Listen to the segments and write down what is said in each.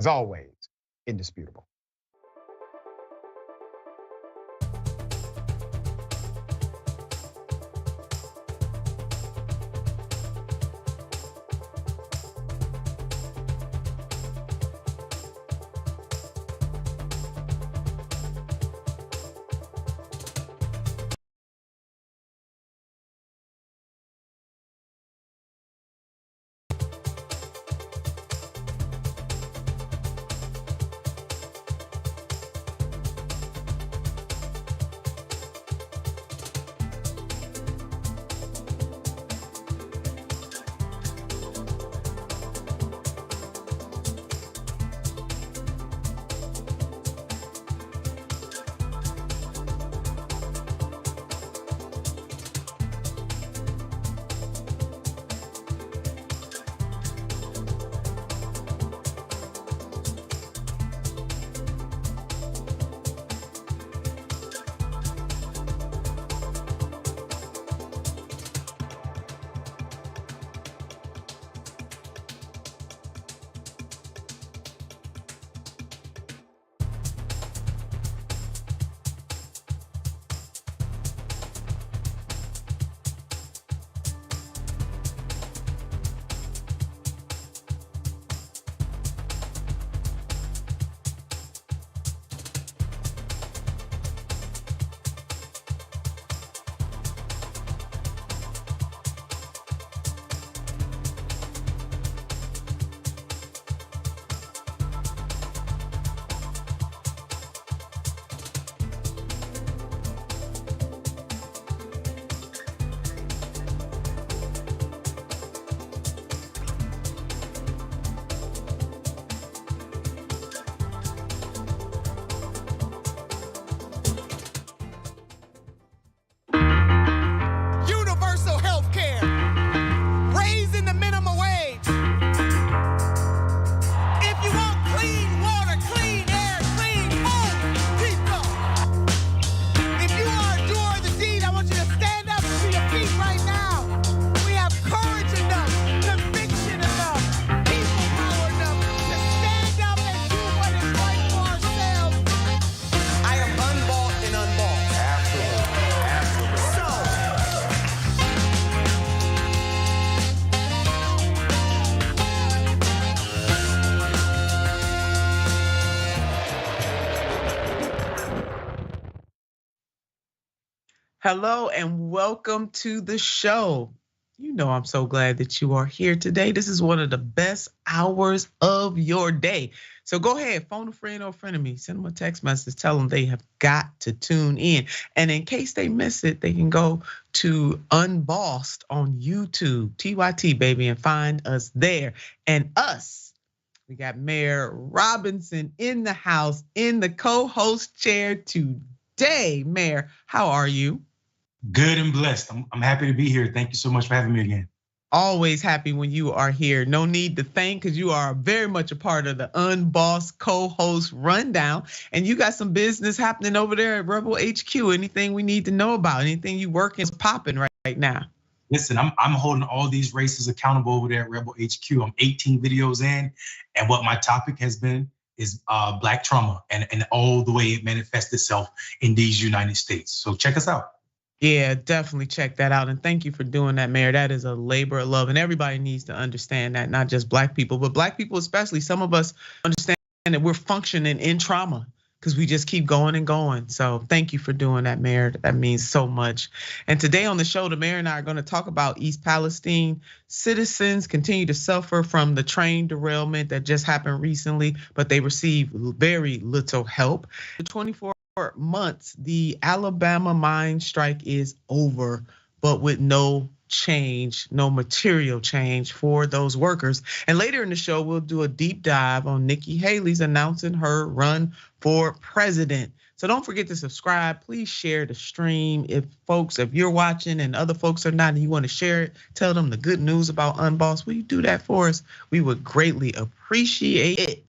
as always, indisputable. Universal health care, raising the minimum wage. If you want clean water, clean air, clean food, keep going. If you are a doer of the deed, I want you to stand up to your feet right now. We have courage enough, conviction enough, people power enough to stand up and do what is right for ourselves. I am unbought and unbought. Absolutely. So, Hello and welcome to the show. You know I'm so glad that you are here today. This is one of the best hours of your day. So go ahead, phone a friend or a friend of me, send them a text message, tell them they have got to tune in. And in case they miss it, they can go to Unbossed on YouTube, TYT baby, and find us there. And us, we got Mayor Robinson in the house, in the co-host chair today. Mayor, how are you? Good and blessed. I'm happy to be here. Thank you so much for having me again. Always happy when you are here. No need to thank, because you are very much a part of the Unbossed co-host rundown. And you got some business happening over there at Rebel HQ. Anything we need to know about? Anything you working is popping right now? Listen, I'm holding all these races accountable over there at Rebel HQ. I'm 18 videos in, and what my topic has been is Black trauma and all the way it manifests itself in these United States. So check us out. Yeah, definitely check that out. And thank you for doing that, Mayor. That is a labor of love. And everybody needs to understand that, not just Black people, but Black people especially. Some of us understand that we're functioning in trauma because we just keep going and going. So thank you for doing that, Mayor. That means so much. And today on the show, the Mayor and I are going to talk about East Palestine. Citizens continue to suffer from the train derailment that just happened recently, but they receive very little help. The 24 months, the Alabama mine strike is over, but with no change, no material change for those workers. And later in the show, we'll do a deep dive on Nikki Haley's announcing her run for president. So don't forget to subscribe. Please share the stream. If you're watching and other folks are not, and you want to share it, tell them the good news about Unbossed. Will you do that for us? We would greatly appreciate it.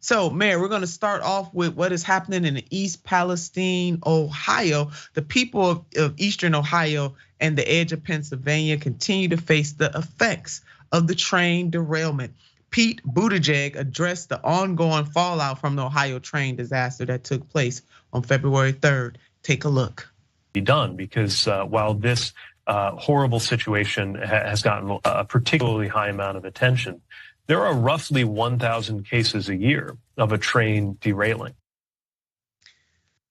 So, Mayor, we're going to start off with what is happening in East Palestine, Ohio. The people of Eastern Ohio and the edge of Pennsylvania continue to face the effects of the train derailment. Pete Buttigieg addressed the ongoing fallout from the Ohio train disaster that took place on February 3rd. Take a look. Be done because while this horrible situation has gotten a particularly high amount of attention, there are roughly 1,000 cases a year of a train derailing.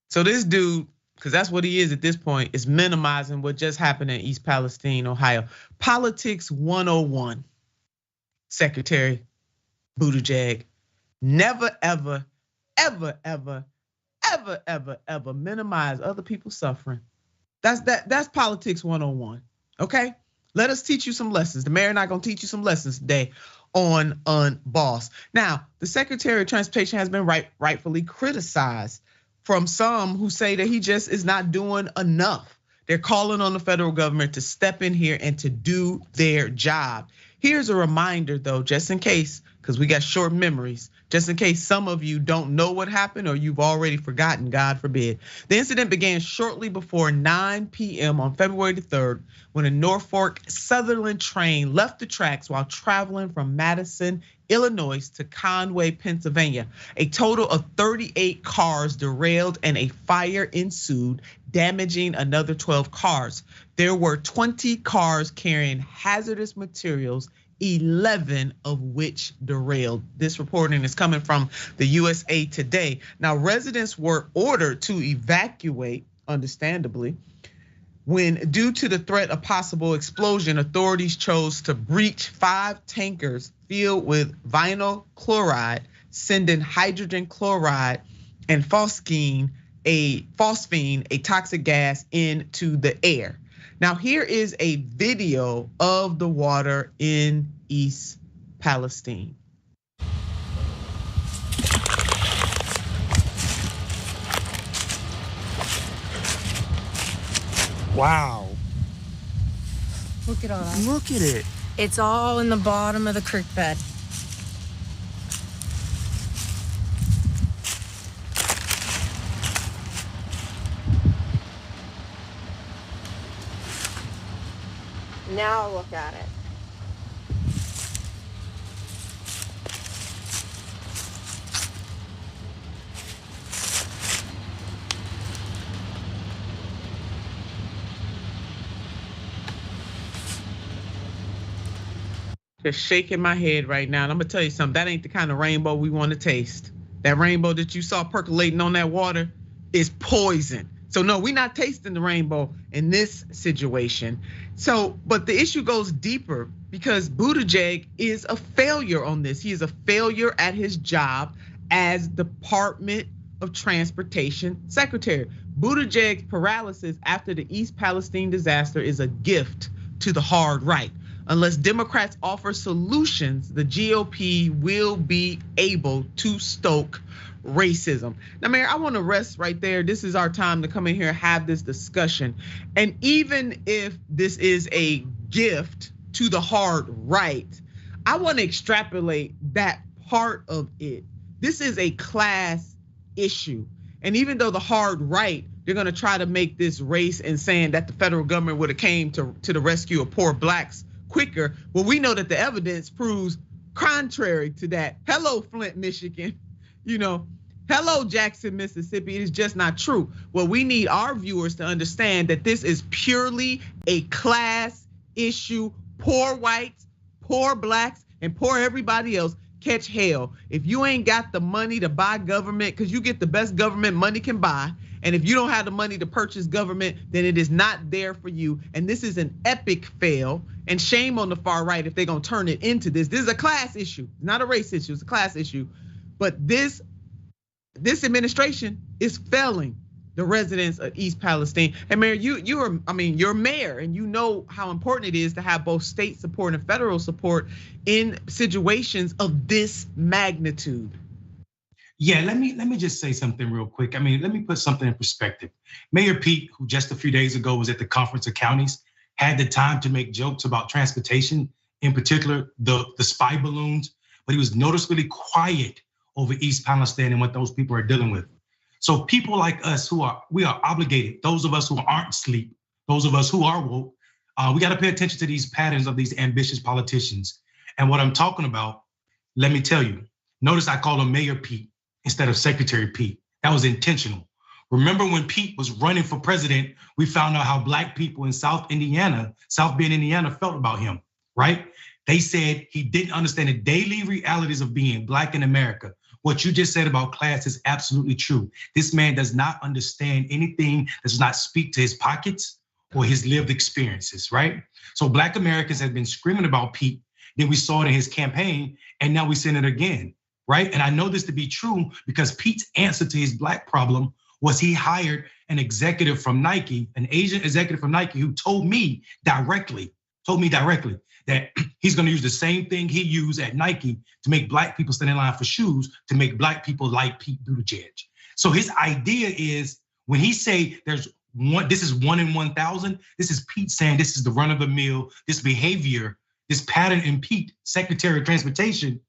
So this dude, because that's what he is at this point, is minimizing what just happened in East Palestine, Ohio. Politics 101, Secretary Buttigieg. Never, ever, ever, ever, ever, ever, ever minimize other people's suffering. That's politics 101, okay? Let us teach you some lessons. The mayor and I gonna teach you some lessons today on Unboss. Now, the Secretary of Transportation has been rightfully criticized from some who say that he just is not doing enough. They're calling on the federal government to step in here and to do their job. Here's a reminder though, just in case, because we got short memories, just in case some of you don't know what happened or you've already forgotten, God forbid. The incident began shortly before 9 p.m. on February the 3rd when a Norfolk Southern train left the tracks while traveling from Madison, Illinois to Conway, Pennsylvania. A total of 38 cars derailed and a fire ensued, damaging another 12 cars. There were 20 cars carrying hazardous materials, 11 of which derailed. This reporting is coming from the USA Today. Now, residents were ordered to evacuate, understandably, when due to the threat of possible explosion, authorities chose to breach 5 tankers filled with vinyl chloride, sending hydrogen chloride and phosphine, a toxic gas, into the air. Now, here is a video of the water in East Palestine. Wow. Look at all that. Look at it. It's all in the bottom of the creek bed. Now look at it. Just shaking my head right now. And I'm gonna tell you something, that ain't the kind of rainbow we wanna taste. That rainbow that you saw percolating on that water is poison. So no, we're not tasting the rainbow in this situation. So, but the issue goes deeper because Buttigieg is a failure on this. He is a failure at his job as Department of Transportation Secretary. Buttigieg's paralysis after the East Palestine disaster is a gift to the hard right. Unless Democrats offer solutions, the GOP will be able to stoke racism. Now, Mayor, I want to rest right there. This is our time to come in here and have this discussion. And even if this is a gift to the hard right, I want to extrapolate that part of it. This is a class issue. And even though the hard right, they're gonna try to make this race and saying that the federal government would have came to the rescue of poor blacks quicker, well, we know that the evidence proves contrary to that. Hello, Flint, Michigan. Hello, Jackson, Mississippi. It is just not true. Well, we need our viewers to understand that this is purely a class issue. Poor whites, poor blacks, and poor everybody else catch hell. If you ain't got the money to buy government, because you get the best government money can buy, and if you don't have the money to purchase government, then it is not there for you. And this is an epic fail. And shame on the far right if they're gonna turn it into this. This is a class issue, not a race issue, it's a class issue. But this administration is failing the residents of East Palestine. And Mayor, you're mayor, and you know how important it is to have both state support and federal support in situations of this magnitude. Yeah, let me just say something real quick. Let me put something in perspective. Mayor Pete, who just a few days ago was at the Conference of Counties, had the time to make jokes about transportation, in particular the spy balloons, but he was noticeably quiet over East Palestine and what those people are dealing with. So people like us we are obligated, those of us who aren't asleep, those of us who are woke, we gotta pay attention to these patterns of these ambitious politicians. And what I'm talking about let me tell you, notice I call him Mayor Pete instead of Secretary Pete. That was intentional. Remember when Pete was running for president, we found out how black people in South Bend, Indiana felt about him, right? They said he didn't understand the daily realities of being black in America. What you just said about class is absolutely true. This man does not understand anything, does not speak to his pockets or his lived experiences, right? So black Americans have been screaming about Pete. Then we saw it in his campaign, and now we seen it again, right? And I know this to be true because Pete's answer to his black problem was he hired an executive from Nike, an Asian executive from Nike, who told me directly that he's gonna use the same thing he used at Nike to make black people stand in line for shoes, to make black people like Pete Buttigieg. So his idea is when he say there's one, this is 1 in 1,000, this is Pete saying this is the run of the mill, this behavior, this pattern in Pete, Secretary of Transportation,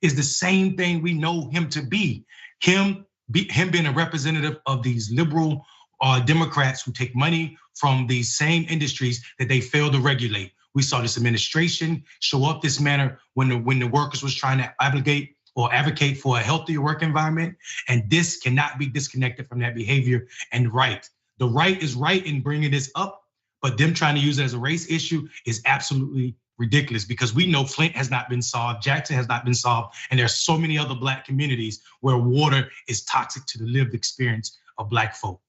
is the same thing we know him to be. Him being a representative of these liberal Democrats who take money from these same industries that they fail to regulate. We saw this administration show up this manner when the workers was trying to advocate for a healthier work environment. And this cannot be disconnected from that behavior and right. The right is right in bringing this up, but them trying to use it as a race issue is absolutely ridiculous because we know Flint has not been solved, Jackson has not been solved, and there's so many other black communities where water is toxic to the lived experience of black folk.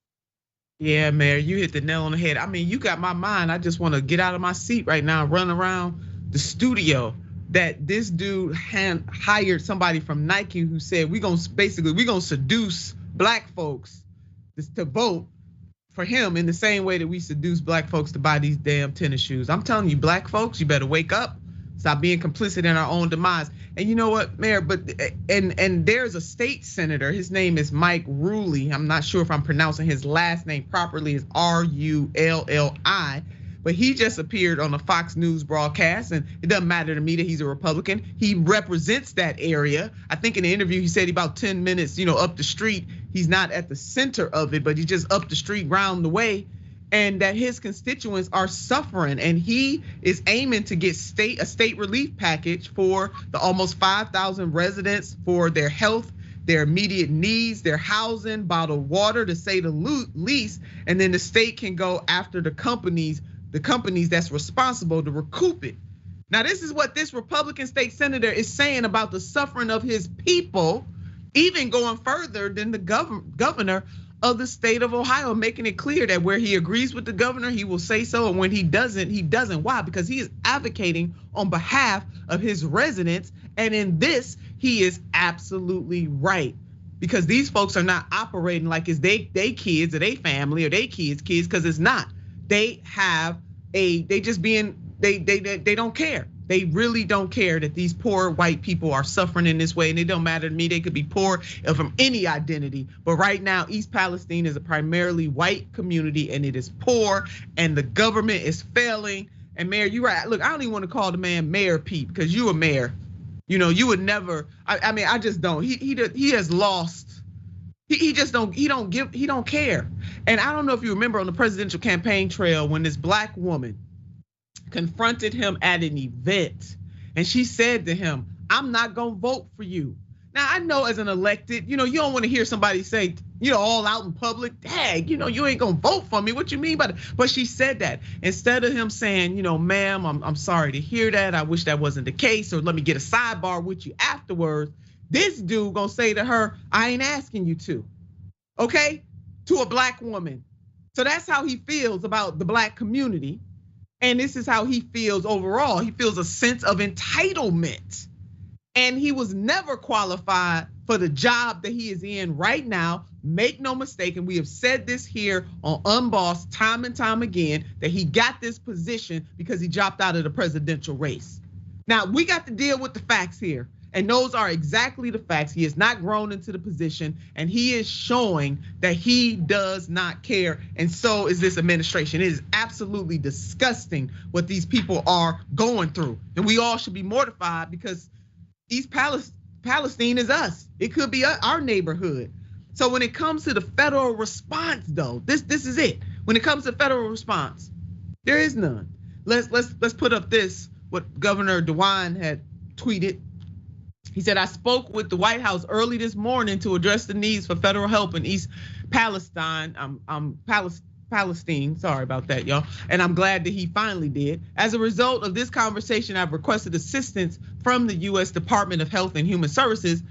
Yeah, Mayor, you hit the nail on the head. I mean, you got my mind. I just want to get out of my seat right now and run around the studio that this dude hired somebody from Nike who said we're gonna seduce black folks to vote for him in the same way that we seduce black folks to buy these damn tennis shoes. I'm telling you, black folks, you better wake up. Stop being complicit in our own demise. And you know what, Mayor, but and there's a state senator, his name is Mike Rulli. I'm not sure if I'm pronouncing his last name properly, it's R-U-L-L-I. But he just appeared on a Fox News broadcast, and it doesn't matter to me that he's a Republican. He represents that area. I think in the interview he said about 10 minutes, up the street. He's not at the center of it, but he's just up the street, round the way. And that his constituents are suffering, and he is aiming to get a state relief package for the almost 5,000 residents for their health, their immediate needs, their housing, bottled water, to say the least. And then the state can go after the companies that's responsible to recoup it. Now, this is what this Republican state senator is saying about the suffering of his people, even going further than the governor of the state of Ohio, making it clear that where he agrees with the governor, he will say so, and when he doesn't, he doesn't. Why? Because he is advocating on behalf of his residents, and in this, he is absolutely right. Because these folks are not operating like it's they kids or they family or they kids, because it's not. They don't care. They really don't care that these poor white people are suffering in this way, and it don't matter to me. They could be poor from any identity, but right now East Palestine is a primarily white community, and it is poor, and the government is failing. And Mayor, you're right. Look, I don't even want to call the man Mayor Pete because you a mayor. You would never. I mean, I just don't. He has lost. He just don't. He don't care. And I don't know if you remember on the presidential campaign trail when this black woman confronted him at an event, and she said to him, "I'm not gonna vote for you." Now I know as an elected, you don't want to hear somebody say, all out in public, "Dang, you ain't gonna vote for me. What you mean by that?" But she said that instead of him saying, "Ma'am, I'm sorry to hear that. I wish that wasn't the case, or let me get a sidebar with you afterwards." This dude gonna say to her, "I ain't asking you to," okay, to a black woman. So that's how he feels about the black community. And this is how he feels overall. He feels a sense of entitlement. And he was never qualified for the job that he is in right now. Make no mistake, and we have said this here on Unbossed time and time again, that he got this position because he dropped out of the presidential race. Now, we got to deal with the facts here. And those are exactly the facts. He has not grown into the position, and he is showing that he does not care. And so is this administration. It is absolutely disgusting what these people are going through. And we all should be mortified because East Palestine is us. It could be our neighborhood. So when it comes to the federal response, though, this is it. When it comes to federal response, there is none. Let's put up what Governor DeWine had tweeted. He said, I spoke with the White House early this morning to address the needs for federal help in East Palestine. Palestine, sorry about that, y'all. And I'm glad that he finally did. As a result of this conversation, I've requested assistance from the US Department of Health and Human Services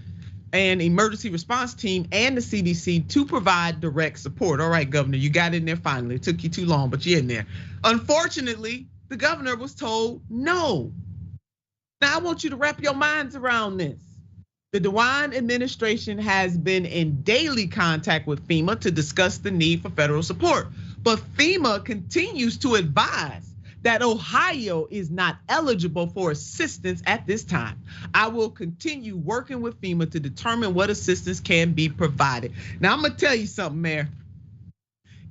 and emergency response team and the CDC to provide direct support. All right, Governor, you got in there finally. It took you too long, but you're in there. Unfortunately, the governor was told no. Now I want you to wrap your minds around this. The DeWine administration has been in daily contact with FEMA to discuss the need for federal support. But FEMA continues to advise that Ohio is not eligible for assistance at this time. I will continue working with FEMA to determine what assistance can be provided. Now I'm gonna tell you something, Mayor.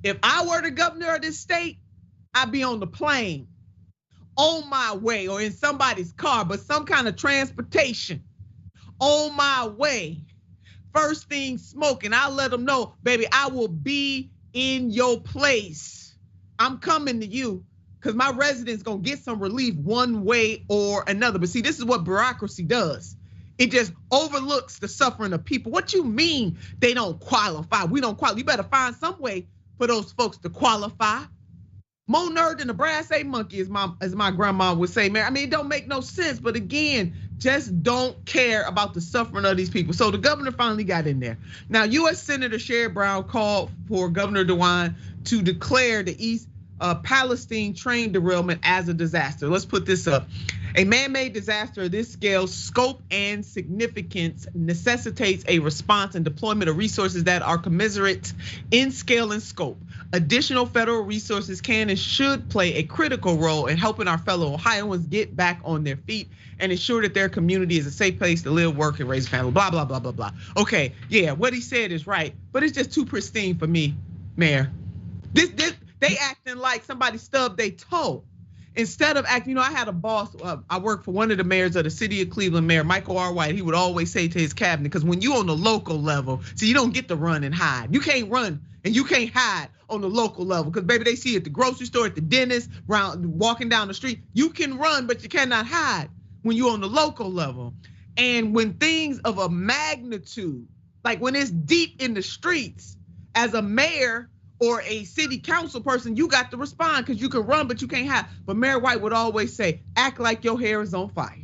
If I were the governor of this state, I'd be on the plane, on my way, or in somebody's car, but some kind of transportation, on my way. First thing smoking, I'll let them know, baby, I will be in your place. I'm coming to you because my residents gonna get some relief one way or another. But see, this is what bureaucracy does. It just overlooks the suffering of people. What you mean they don't qualify? We don't qualify. You better find some way for those folks to qualify. More nerd than a brass A monkey, as my grandma would say, man. I mean, it don't make no sense. But again, just don't care about the suffering of these people. So the governor finally got in there. Now, US Senator Sherrod Brown called for Governor DeWine to declare the East Palestine train derailment as a disaster. Let's put this up. A man-made disaster of this scale, scope, and significance necessitates a response and deployment of resources that are commensurate in scale and scope. Additional federal resources can and should play a critical role in helping our fellow Ohioans get back on their feet and ensure that their community is a safe place to live, work, and raise a family, blah, blah, blah, blah, blah. Okay, yeah, what he said is right, but it's just too pristine for me, Mayor. They acting like somebody stubbed their toe. Instead of acting, I had a boss, I worked for one of the mayors of the city of Cleveland, Mayor Michael R. White. He would always say to his cabinet, because when you on the local level, see, you don't get to run and hide. You can't run and you can't hide on the local level, because baby, they see you at the grocery store, at the dentist, walking down the street. You can run, but you cannot hide when you're on the local level. And when things of a magnitude, like when it's deep in the streets, as a mayor or a city council person, you got to respond, because you can run, but you can't hide. But Mayor White would always say, act like your hair is on fire.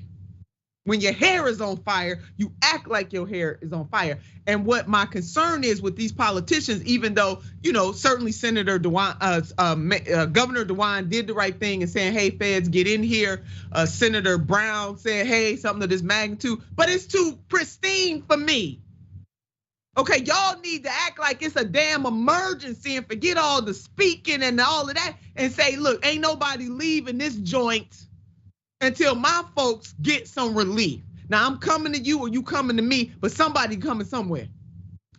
When your hair is on fire, you act like your hair is on fire. And what my concern is with these politicians, even though, certainly Senator DeWine, Governor DeWine did the right thing in saying, hey, feds, get in here. Senator Brown said, hey, something of this magnitude, but it's too pristine for me. Okay, y'all need to act like it's a damn emergency and forget all the speaking and all of that and say, look, ain't nobody leaving this joint until my folks get some relief. Now I'm coming to you or you coming to me, but somebody coming somewhere.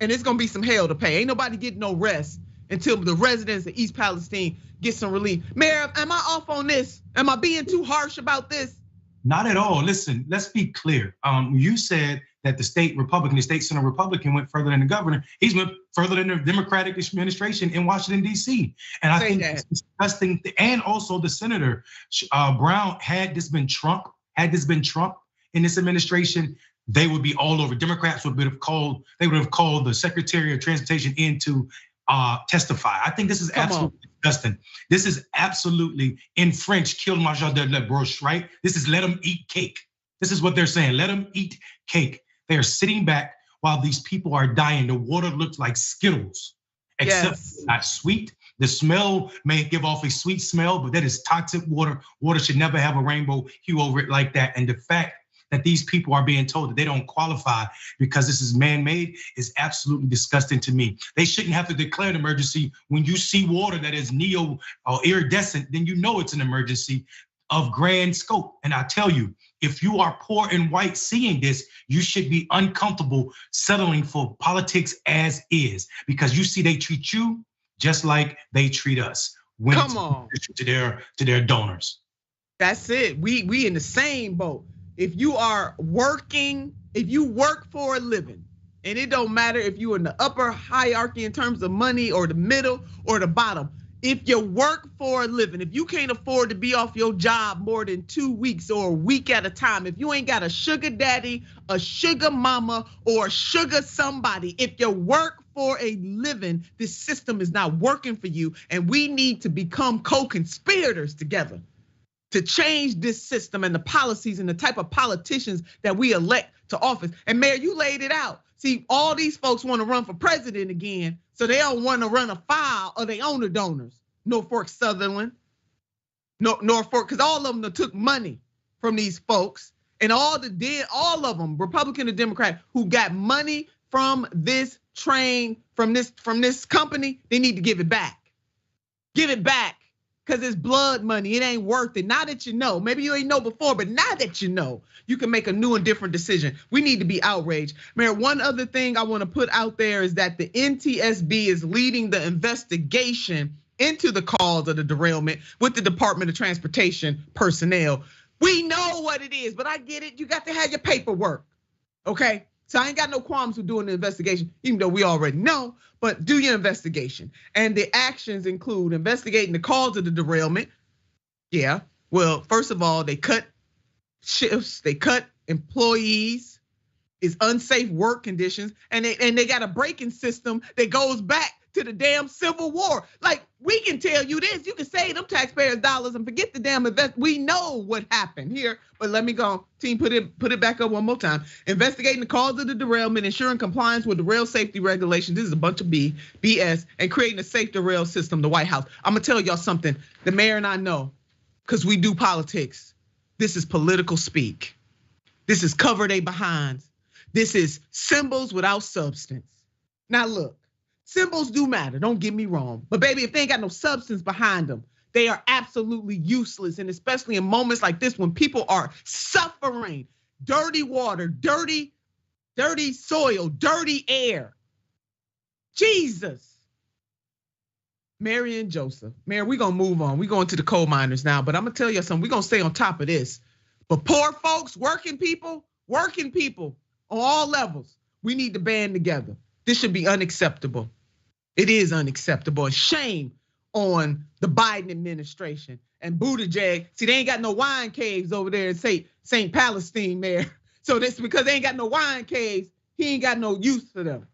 And it's gonna be some hell to pay. Ain't nobody getting no rest until the residents of East Palestine get some relief. Mayor, am I off on this? Am I being too harsh about this? Not at all. Listen, let's be clear. You said that the state Senate Republican went further than the governor. He's went further than the Democratic administration in Washington, D.C. And I think it's disgusting. And also the Senator Brown, had this been Trump in this administration, they would be all over. Democrats would have called the Secretary of Transportation in to testify. I think this is absolutely disgusting. This is absolutely, in French, kill manger de la broche, right? This is let them eat cake. This is what they're saying, let them eat cake. They are sitting back while these people are dying. The water looks like Skittles, except it's not sweet. The smell may give off a sweet smell, but that is toxic water. Water should never have a rainbow hue over it like that. And the fact that these people are being told that they don't qualify because this is man-made is absolutely disgusting to me. They shouldn't have to declare an emergency. When you see water that is neo or iridescent, then you know it's an emergency of grand scope. And I tell you, if you are poor and white seeing this, you should be uncomfortable settling for politics as is, because you see they treat you just like they treat us. When Come on. To their donors. That's it. We in the same boat. If you are working, if you work for a living, and it don't matter if you're in the upper hierarchy in terms of money or the middle or the bottom, If you work for a living, if you can't afford to be off your job more than 2 weeks or a week at a time, if you ain't got a sugar daddy, a sugar mama, or a sugar somebody, if you work for a living, this system is not working for you. And we need to become co-conspirators together to change this system and the policies and the type of politicians that we elect to office. And Mayor, you laid it out. See, all these folks want to run for president again, so they don't want to run afoul of their owner donors. Norfolk Sutherland, Norfolk, because all of them took money from these folks, and all of them, Republican and Democrat, who got money from this train, from this company, they need to give it back. Give it back. Because it's blood money, it ain't worth it. Now that you know, maybe you ain't know before, but now that you know, you can make a new and different decision. We need to be outraged. Mayor, one other thing I want to put out there is that the NTSB is leading the investigation into the cause of the derailment with the Department of Transportation personnel. We know what it is, but I get it. You got to have your paperwork, okay? So I ain't got no qualms with doing the investigation, even though we already know, but do your investigation. And the actions include investigating the cause of the derailment. Yeah, well, first of all, they cut shifts, they cut employees, it's unsafe work conditions, and they got a braking system that goes back to the damn Civil War. Like, we can tell you this, you can save them taxpayers' dollars and forget the damn invest. We know what happened here, but let me go. Team, put it back up one more time. Investigating the cause of the derailment, ensuring compliance with the rail safety regulations. This is a bunch of BS, and creating a safe derail system, the White House. I'm gonna tell y'all something, the mayor and I know, because we do politics. This is political speak. This is cover they behinds. This is symbols without substance. Now look, symbols do matter, don't get me wrong. But baby, if they ain't got no substance behind them, they are absolutely useless. And especially in moments like this when people are suffering, dirty water, dirty soil, dirty air. Jesus. Mary and Joseph. Mary, we're gonna move on. We're going to the coal miners now, but I'm gonna tell you something, we're gonna stay on top of this. But poor folks, working people on all levels, we need to band together. This should be unacceptable. It is unacceptable. And shame on the Biden administration and Buttigieg. See, they ain't got no wine caves over there in St. Palestine there. So this because they ain't got no wine caves, he ain't got no use for them.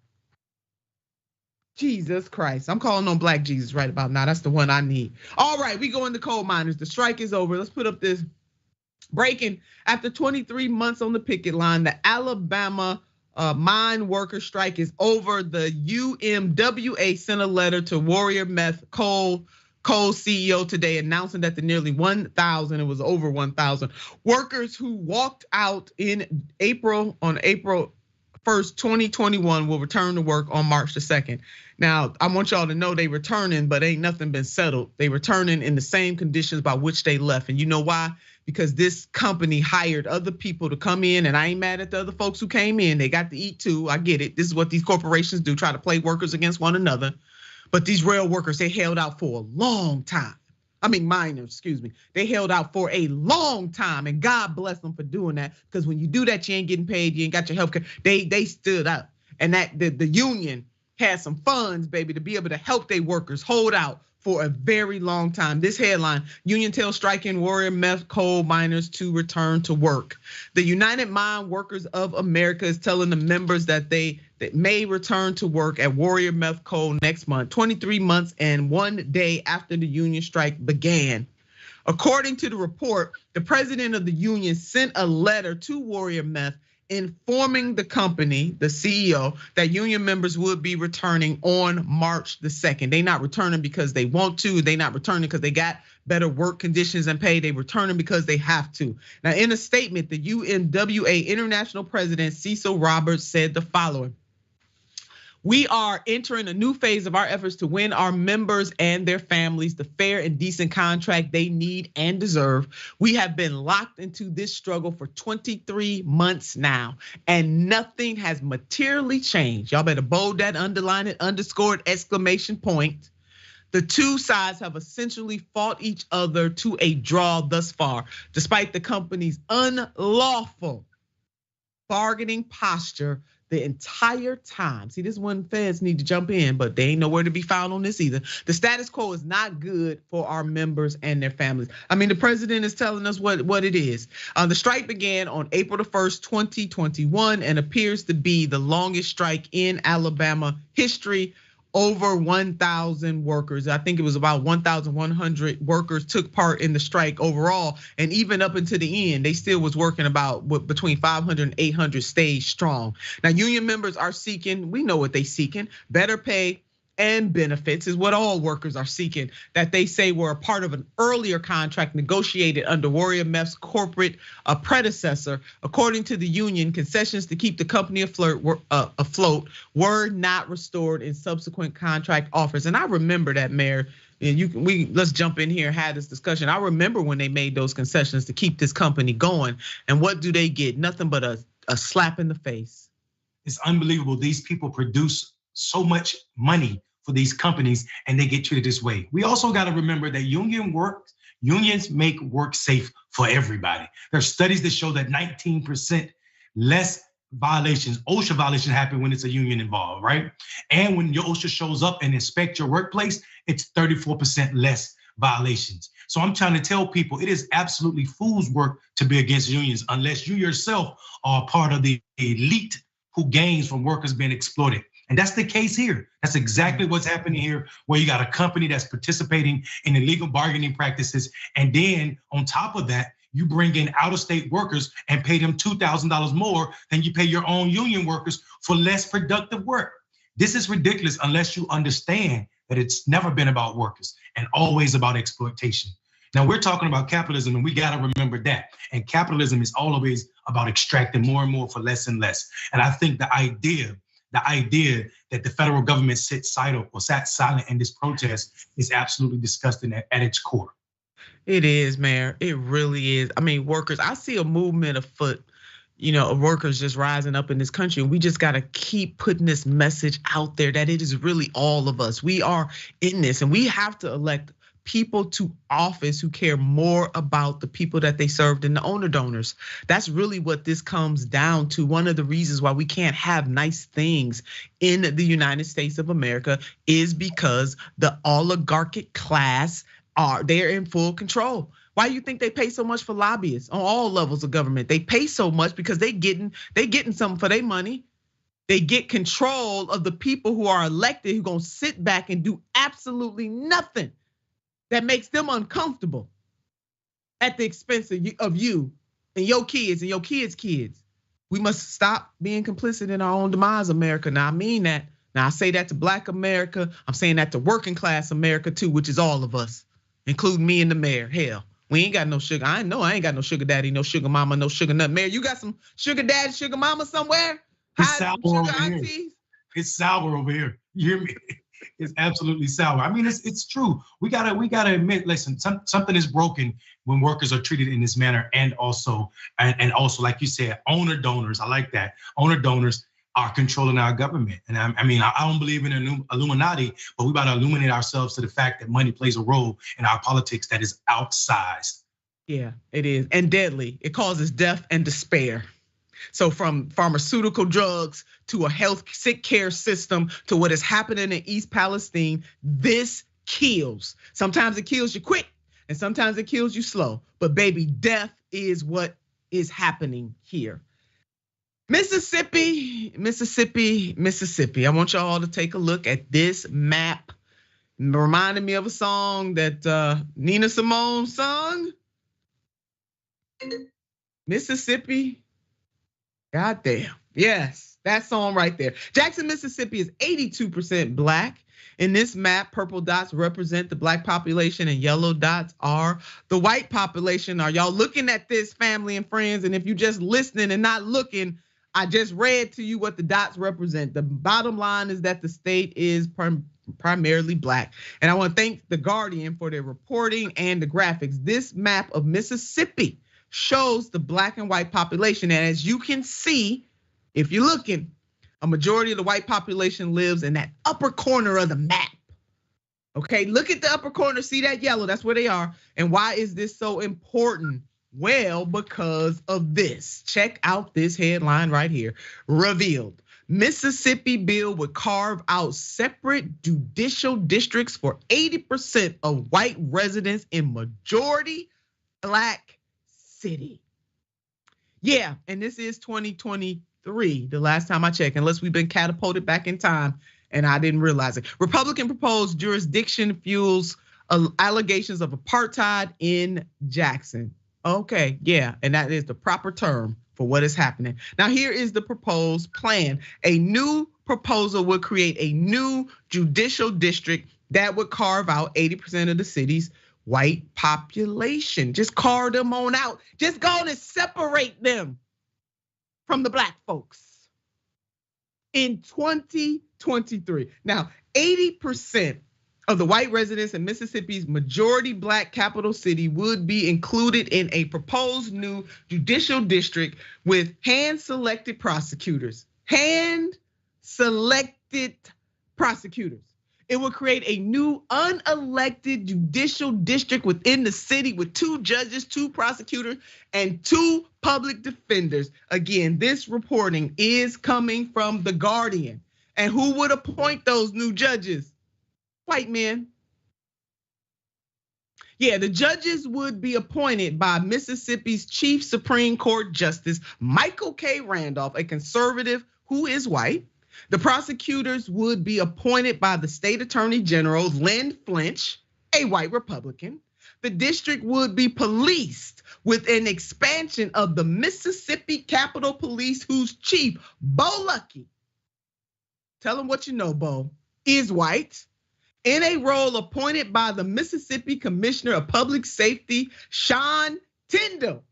Jesus Christ, I'm calling on Black Jesus right about now. That's the one I need. All right, we go into coal miners. The strike is over. Let's put up this breaking. After 23 months on the picket line, the Alabama mine worker strike is over. The UMWA sent a letter to Warrior Met Coal CEO today announcing that the nearly 1,000, it was over 1,000 workers who walked out on April 1st, 2021 will return to work on March the 2nd. Now, I want y'all to know they returning, but ain't nothing been settled. They returning in the same conditions by which they left. And you know why? Because this company hired other people to come in, and I ain't mad at the other folks who came in. They got to eat too, I get it. This is what these corporations do, try to play workers against one another. But these rail workers, they held out for a long time. I mean, miners, excuse me. They held out for a long time, and God bless them for doing that. Because when you do that, you ain't getting paid, you ain't got your health care. They stood up, and that the union had some funds, baby, to be able to help their workers hold out for a very long time. This headline: union tells striking Warrior Met coal miners to return to work. The United Mine Workers of America is telling the members that they may return to work at Warrior Met Coal next month, 23 months and 1 day after the union strike began. According to the report, the president of the union sent a letter to Warrior Met informing the company, the CEO, that union members would be returning on March the 2nd. They not returning because they want to. They not returning because they got better work conditions and pay. They returning because they have to. Now, in a statement, the UMWA International President Cecil Roberts said the following: "We are entering a new phase of our efforts to win our members and their families the fair and decent contract they need and deserve. We have been locked into this struggle for 23 months now, and nothing has materially changed." Y'all better bold that, underline it, underscore it, exclamation point. "The two sides have essentially fought each other to a draw thus far, despite the company's unlawful bargaining posture. the entire time. See, this is when feds need to jump in, but they ain't nowhere to be found on this either. The status quo is not good for our members and their families. I mean, the president is telling us what it is. The strike began on April the 1st, 2021, and appears to be the longest strike in Alabama history. Over 1,000 workers. I think it was about 1,100 workers took part in the strike overall. And even up until the end, they still was working about between 500 and 800 stayed strong. Now, union members are seeking, we know what they seeking, better pay and benefits is what all workers are seeking, that they say were a part of an earlier contract negotiated under Warrior Meth's corporate predecessor. According to the union, concessions to keep the company afloat were not restored in subsequent contract offers. And I remember that, Mayor. And let's jump in here and have this discussion. I remember when they made those concessions to keep this company going, and what do they get? Nothing but a slap in the face. It's unbelievable. These people produce so much money for these companies and they get treated this way. We also got to remember that unions make work safe for everybody. There's studies that show that 19% less violations, OSHA violations happen when it's a union involved, right? And when your OSHA shows up and inspect your workplace, it's 34% less violations. So I'm trying to tell people it is absolutely fool's work to be against unions unless you yourself are part of the elite who gains from workers being exploited. And that's the case here. That's exactly what's happening here, where you got a company that's participating in illegal bargaining practices. And then on top of that, you bring in out-of-state workers and pay them $2,000 more than you pay your own union workers for less productive work. This is ridiculous unless you understand that it's never been about workers and always about exploitation. Now we're talking about capitalism and we gotta remember that. And capitalism is always about extracting more and more for less and less. And I think the idea that the federal government sat silent in this protest is absolutely disgusting at its core. It is, Mayor. It really is. I mean, workers, I see a movement afoot, of workers just rising up in this country. We just got to keep putting this message out there that it is really all of us. We are in this, and we have to elect people to office who care more about the people that they served and the owner donors. That's really what this comes down to. One of the reasons why we can't have nice things in the United States of America is because the oligarchic class they're in full control. Why do you think they pay so much for lobbyists on all levels of government? They pay so much because they getting something for their money. They get control of the people who are elected, who gonna sit back and do absolutely nothing that makes them uncomfortable at the expense of you and your kids and your kids' kids. We must stop being complicit in our own demise, America. Now I mean that. Now I say that to Black America. I'm saying that to working class America too, which is all of us, including me and the mayor. Hell, we ain't got no sugar. I ain't got no sugar daddy, no sugar mama, no sugar nut. Mayor, you got some sugar daddy, sugar mama somewhere? It's sour over here. It's sour over here. You hear me? It's absolutely sour. I mean, it's true. We gotta admit. Listen, something is broken when workers are treated in this manner, and also, like you said, owner donors. I like that. Owner donors are controlling our government, and I don't believe in an Illuminati, but we gotta illuminate ourselves to the fact that money plays a role in our politics that is outsized. Yeah, it is, and deadly. It causes death and despair. So from pharmaceutical drugs to a health sick care system to what is happening in East Palestine, this kills. Sometimes it kills you quick and sometimes it kills you slow. But baby, death is what is happening here. Mississippi. I want y'all to take a look at this map. Reminding me of a song that Nina Simone sung. Mississippi. Goddamn. Yes, that song right there. Jackson, Mississippi is 82% Black. In this map, purple dots represent the Black population and yellow dots are the white population. Are y'all looking at this, family and friends? And if you just listening and not looking, I just read to you what the dots represent. The bottom line is that the state is primarily Black. And I want to thank The Guardian for their reporting and the graphics. This map of Mississippi shows the Black and white population. And as you can see, if you're looking, a majority of the white population lives in that upper corner of the map. Okay, look at the upper corner, see that yellow, that's where they are. And why is this so important? Well, because of this. Check out this headline right here. Revealed. Mississippi bill would carve out separate judicial districts for 80% of white residents in majority Black city. Yeah, and this is 2023, the last time I checked, unless we've been catapulted back in time and I didn't realize it. Republican proposed jurisdiction fuels allegations of apartheid in Jackson. Okay, yeah, and that is the proper term for what is happening. Now here is the proposed plan. A new proposal would create a new judicial district that would carve out 80% of the city's white population. Just carve them on out. Just go on and separate them from the Black folks in 2023. Now, 80% of the white residents in Mississippi's majority Black capital city would be included in a proposed new judicial district with hand-selected prosecutors. Hand-selected prosecutors. It will create a new unelected judicial district within the city with 2 judges, 2 prosecutors, and 2 public defenders. Again, this reporting is coming from The Guardian. And who would appoint those new judges? White men. Yeah, the judges would be appointed by Mississippi's Chief Supreme Court Justice Michael K. Randolph, a conservative who is white. The prosecutors would be appointed by the state attorney general, Lynn Flinch, a white Republican. The district would be policed with an expansion of the Mississippi Capitol Police, whose chief, Bo Lucky, tell them what you know, Bo, is white, in a role appointed by the Mississippi Commissioner of Public Safety, Sean Tyndall,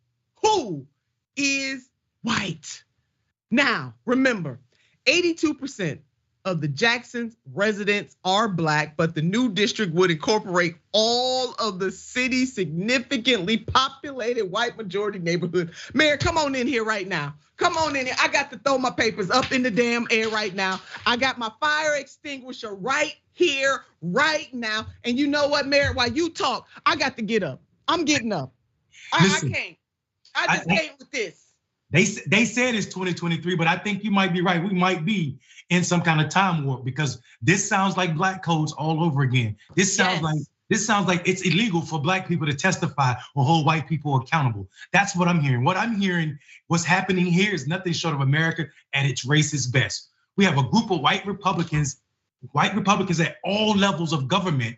who is white. Now, remember, 82% of the Jackson's residents are Black, but the new district would incorporate all of the city's significantly populated white majority neighborhood. Mayor, come on in here right now. Come on in here. I got to throw my papers up in the damn air right now. I got my fire extinguisher right here, right now. And you know what, Mayor? While you talk, I got to get up. I'm getting up. Listen, I can't. I just can't with this. They said it's 2023, but I think you might be right. We might be in some kind of time warp because this sounds like Black codes all over again. This sounds like it's illegal for Black people to testify or hold white people accountable. That's what I'm hearing. What I'm hearing, what's happening here is nothing short of America at its racist best. We have a group of white Republicans at all levels of government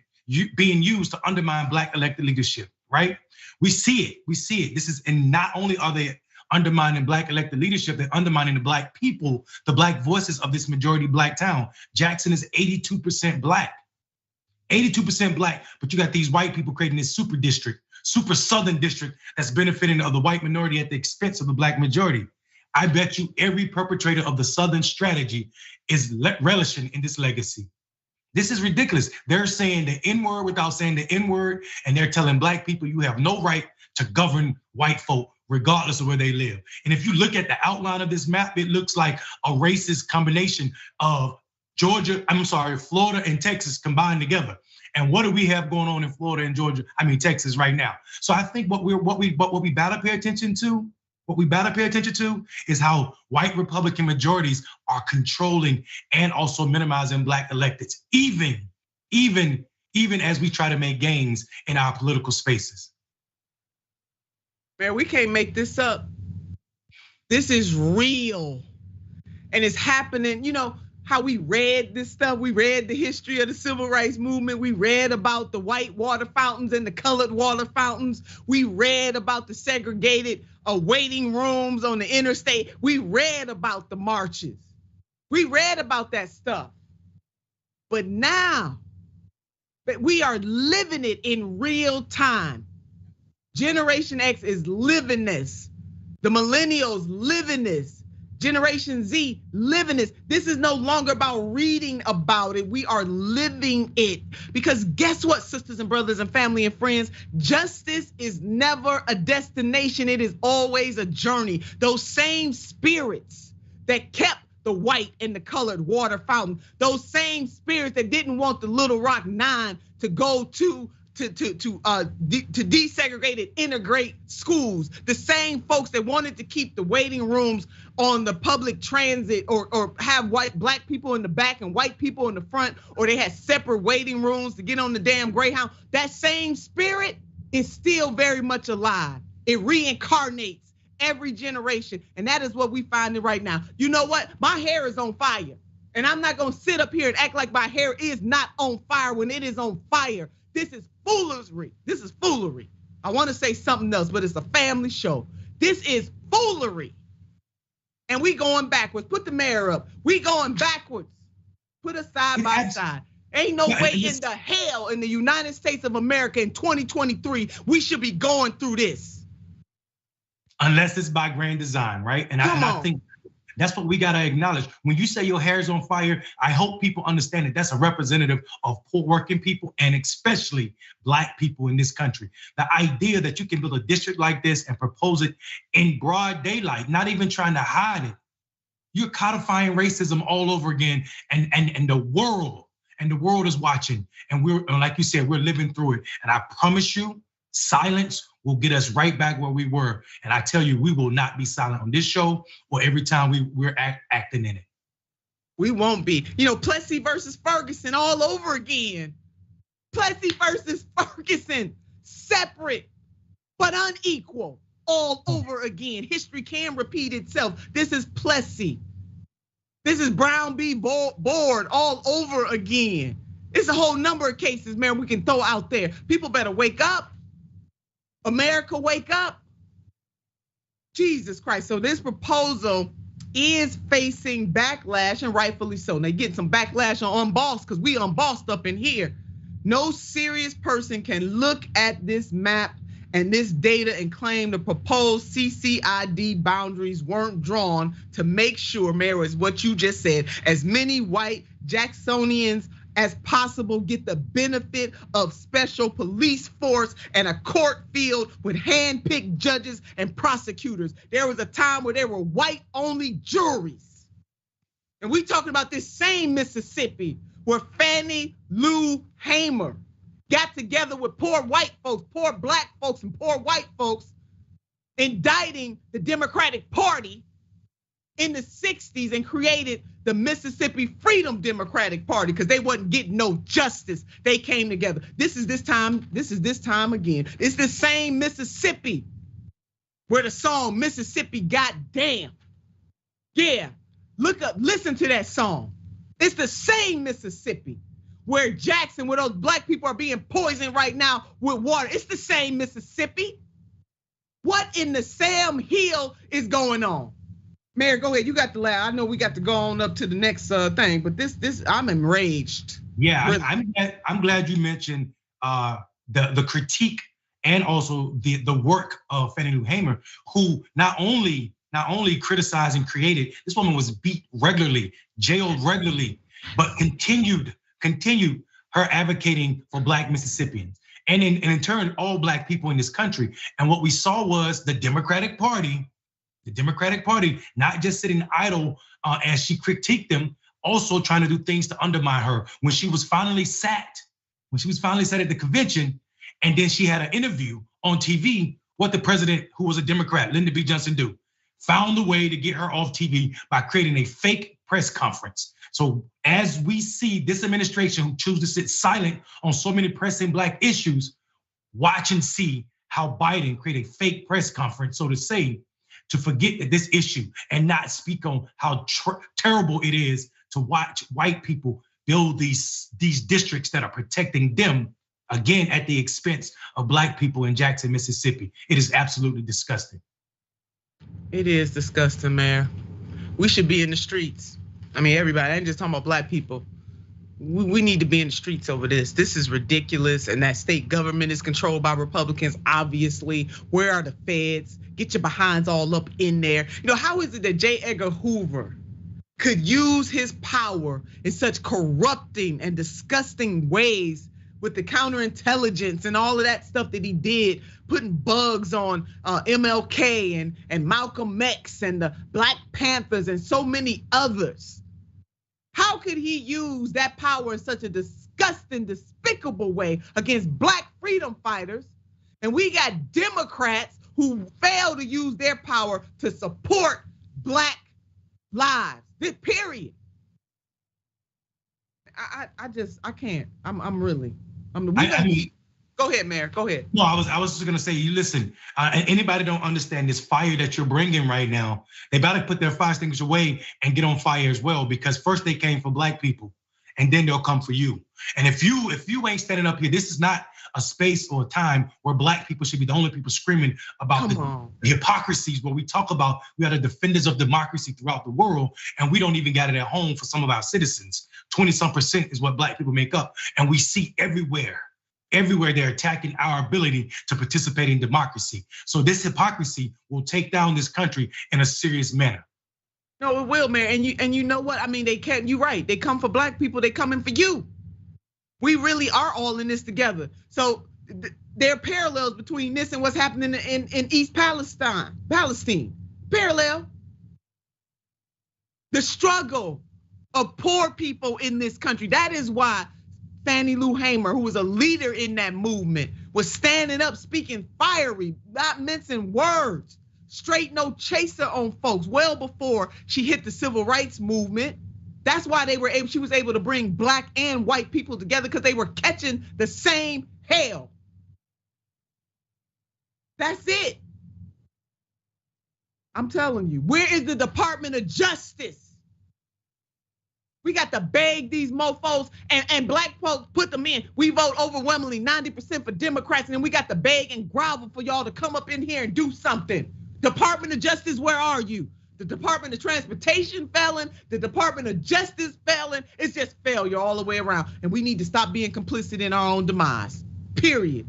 being used to undermine Black elected leadership, right? We see it. This is, and not only are they undermining Black elected leadership, they're undermining the Black people, the Black voices of this majority Black town. Jackson is 82% Black. 82% Black, but you got these white people creating this super district, super southern district that's benefiting of the white minority at the expense of the Black majority. I bet you every perpetrator of the southern strategy is relishing in this legacy. This is ridiculous. They're saying the N-word without saying the N-word, and they're telling Black people you have no right to govern white folk regardless of where they live. And if you look at the outline of this map, it looks like a racist combination of Florida and Texas combined together. And what do we have going on in Florida and Georgia? Texas right now. So I think what we better pay attention to, is how white Republican majorities are controlling and also minimizing Black electeds, even as we try to make gains in our political spaces. Man, we can't make this up. This is real. And it's happening. You know how we read this stuff? We read the history of the civil rights movement. We read about the white water fountains and the colored water fountains. We read about the segregated waiting rooms on the interstate. We read about the marches. We read about that stuff. But now that we are living it in real time, Generation X is living this. The millennials living this. Generation Z living this. This is no longer about reading about it. We are living it. Because guess what, sisters and brothers and family and friends? Justice is never a destination. It is always a journey. Those same spirits that kept the white and the colored water fountain, those same spirits that didn't want the Little Rock 9 to go to to desegregate and integrate schools. The same folks that wanted to keep the waiting rooms on the public transit or have black people in the back and white people in the front, or they had separate waiting rooms to get on the damn Greyhound. That same spirit is still very much alive. It reincarnates every generation. And that is what we finding right now. You know what? My hair is on fire. And I'm not gonna sit up here and act like my hair is not on fire when it is on fire. This is foolery. This is foolery. I wanna say something else, but it's a family show. This is foolery. And we going backwards. Put the mayor up. We going backwards. Put us side by side. Ain't no way in the hell in the United States of America in 2023 we should be going through this. Unless it's by grand design, right? And I think that's what we gotta acknowledge. When you say your hair's on fire, I hope people understand that that's a representative of poor working people and especially Black people in this country. The idea that you can build a district like this and propose it in broad daylight, not even trying to hide it. You're codifying racism all over again, and the world is watching. And like you said, we're living through it. And I promise you, silence will get us right back where we were. And I tell you, we will not be silent on this show or every time we're acting in it. We won't be. You know, Plessy versus Ferguson all over again. Plessy versus Ferguson, separate but unequal all over again. History can repeat itself. This is Plessy. This is Brown v. Board all over again. It's a whole number of cases, man, we can throw out there. People better wake up. America, wake up. Jesus Christ. So this proposal is facing backlash, and rightfully so. They getting some backlash on unbossed because we unbossed up in here. No serious person can look at this map and this data and claim the proposed CCID boundaries weren't drawn to make sure, Mayor, is what you just said, as many white Jacksonians as possible get the benefit of special police force and a court field with hand-picked judges and prosecutors. There was a time where there were white-only juries. And we talking about this same Mississippi where Fannie Lou Hamer got together with poor white folks, poor Black folks, and poor white folks, indicting the Democratic Party in the 60s and created the Mississippi Freedom Democratic Party because they wasn't getting no justice. They came together. This is this time again. It's the same Mississippi where the song Mississippi Goddamn. Yeah, look up, listen to that song. It's the same Mississippi where Jackson, where those Black people are being poisoned right now with water. It's the same Mississippi. What in the Sam Hill is going on? Mayor, go ahead. You got the last. I know we got to go on up to the next thing, but this I'm enraged. Yeah, really. I'm glad you mentioned the critique and also the work of Fannie Lou Hamer, who not only criticized and created. This woman was beat regularly, jailed regularly, but continued her advocating for Black Mississippians and in turn all Black people in this country. And what we saw was the Democratic Party not just sitting idle as she critiqued them, also trying to do things to undermine her. When she was finally sat at the convention, and then she had an interview on TV, what the president, who was a Democrat, Lyndon B. Johnson, do? Found a way to get her off TV by creating a fake press conference. So as we see this administration who choose to sit silent on so many pressing Black issues, watch and see how Biden create a fake press conference, so to say, to forget that this issue and not speak on how terrible it is to watch white people build these districts that are protecting them, again, at the expense of Black people in Jackson, Mississippi. It is absolutely disgusting. It is disgusting, Mayor. We should be in the streets. I mean, everybody, I ain't just talking about Black people. We need to be in the streets over this. This is ridiculous, and that state government is controlled by Republicans, obviously. Where are the feds? Get your behinds all up in there. You know, how is it that J. Edgar Hoover could use his power in such corrupting and disgusting ways with the counterintelligence and all of that stuff that he did, putting bugs on MLK and Malcolm X and the Black Panthers and so many others? How could he use that power in such a disgusting, despicable way against Black freedom fighters, and we got Democrats who fail to use their power to support Black lives. This period. I can't. Go ahead, Mayor. Go ahead. No, I was just gonna say, you listen. Anybody don't understand this fire that you're bringing right now? They better put their fire extinguisher away and get on fire as well, because first they came for Black people, and then they'll come for you. And if you ain't standing up here, this is not a space or a time where Black people should be the only people screaming about the hypocrisies. Where we talk about we are the defenders of democracy throughout the world, and we don't even got it at home for some of our citizens. 20-some% is what Black people make up, and we see everywhere they're attacking our ability to participate in democracy. So this hypocrisy will take down this country in a serious manner. No, it will, Mayor. And you know what? I mean, they can't. You're right. They come for Black people. They coming for you. We really are all in this together. So there are parallels between this and what's happening in East Palestine. Parallel. The struggle of poor people in this country. That is why Fannie Lou Hamer, who was a leader in that movement, was standing up, speaking fiery, not mincing words, straight no chaser on folks, well before she hit the civil rights movement. That's why she was able to bring Black and white people together, because they were catching the same hell. That's it. I'm telling you, where is the Department of Justice? We got to beg these mofos, and Black folks put them in. We vote overwhelmingly 90% for Democrats, and then we got to beg and grovel for y'all to come up in here and do something. Department of Justice, where are you? The Department of Transportation failing, the Department of Justice failing. It's just failure all the way around, and we need to stop being complicit in our own demise, period.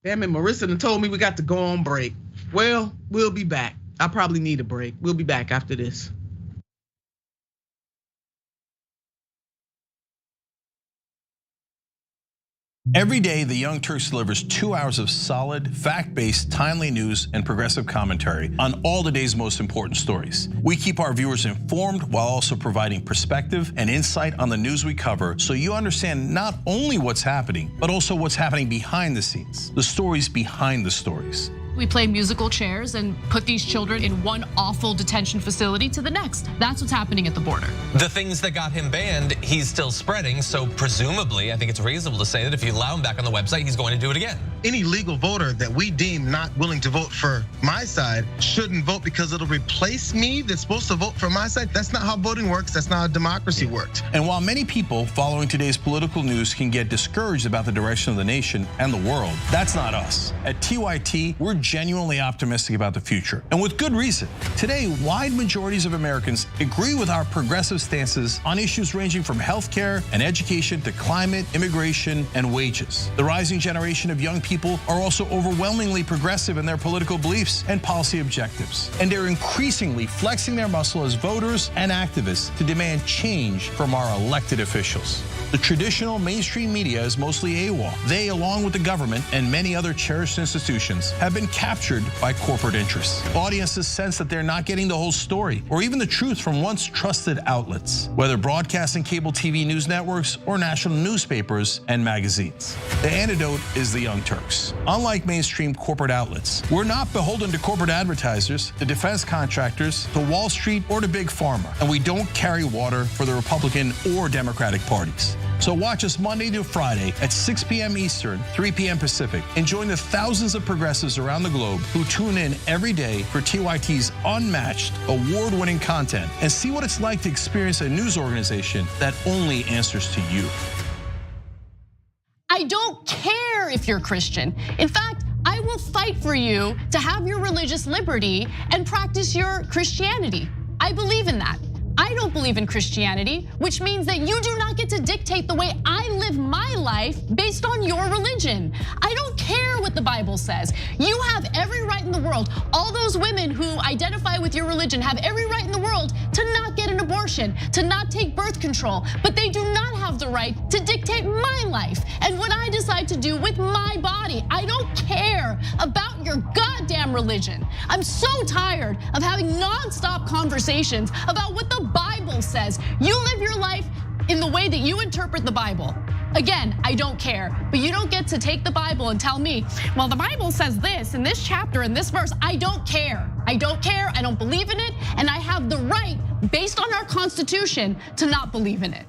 Damn it, Marissa done told me we got to go on break. Well, we'll be back. I probably need a break. We'll be back after this. Every day, the Young Turks delivers 2 hours of solid, fact-based, timely news and progressive commentary on all the day's most important stories. We keep our viewers informed while also providing perspective and insight on the news we cover, so you understand not only what's happening, but also what's happening behind the scenes, the stories behind the stories. We play musical chairs and put these children in one awful detention facility to the next. That's what's happening at the border. The things that got him banned, he's still spreading. So presumably, I think it's reasonable to say that if you allow him back on the website, he's going to do it again. Any legal voter that we deem not willing to vote for my side shouldn't vote because it'll replace me that's supposed to vote for my side. That's not how voting works. That's not how democracy works. And while many people following today's political news can get discouraged about the direction of the nation and the world, that's not us. At TYT, we're genuinely optimistic about the future, and with good reason. Today, wide majorities of Americans agree with our progressive stances on issues ranging from healthcare and education to climate, immigration, and wages. The rising generation of young people are also overwhelmingly progressive in their political beliefs and policy objectives, and they're increasingly flexing their muscle as voters and activists to demand change from our elected officials. The traditional mainstream media is mostly AWOL. They, along with the government and many other cherished institutions, have been captured by corporate interests. Audiences sense that they're not getting the whole story or even the truth from once trusted outlets, whether broadcasting cable TV news networks or national newspapers and magazines. The antidote is the Young Turks. Unlike mainstream corporate outlets, we're not beholden to corporate advertisers, to defense contractors, to Wall Street, or to Big Pharma, and we don't carry water for the Republican or Democratic parties. So watch us Monday to Friday at 6 p.m. Eastern, 3 p.m. Pacific, and join the thousands of progressives around the globe who tune in every day for TYT's unmatched, award-winning content and see what it's like to experience a news organization that only answers to you. I don't care if you're Christian. In fact, I will fight for you to have your religious liberty and practice your Christianity. I believe in that. I don't believe in Christianity, which means that you do not get to dictate the way I live my life based on your religion. I don't care what the Bible says. You have every right in the world. All those women who identify with your religion have every right in the world to not get an abortion, to not take birth control, but they do not have the right to dictate my life and what I decide to do with my body. I don't care about your goddamn religion. I'm so tired of having nonstop conversations about what the Bible says. You live your life in the way that you interpret the Bible. Again, I don't care. But you don't get to take the Bible and tell me, well, the Bible says this in this chapter, in this verse. I don't care. I don't care. I don't believe in it. And I have the right, based on our Constitution, to not believe in it.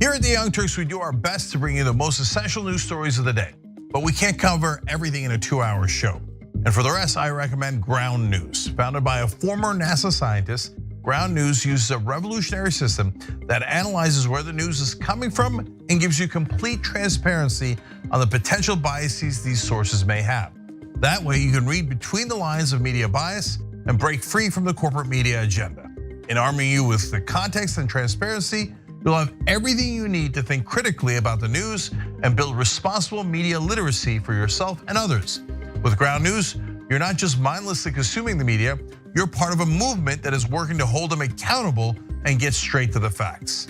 Here at the Young Turks, we do our best to bring you the most essential news stories of the day. But we can't cover everything in a 2-hour show. And for the rest, I recommend Ground News. Founded by a former NASA scientist, Ground News uses a revolutionary system that analyzes where the news is coming from and gives you complete transparency on the potential biases these sources may have. That way, you can read between the lines of media bias and break free from the corporate media agenda. In arming you with the context and transparency, you'll have everything you need to think critically about the news and build responsible media literacy for yourself and others. With Ground News, you're not just mindlessly consuming the media, you're part of a movement that is working to hold them accountable and get straight to the facts.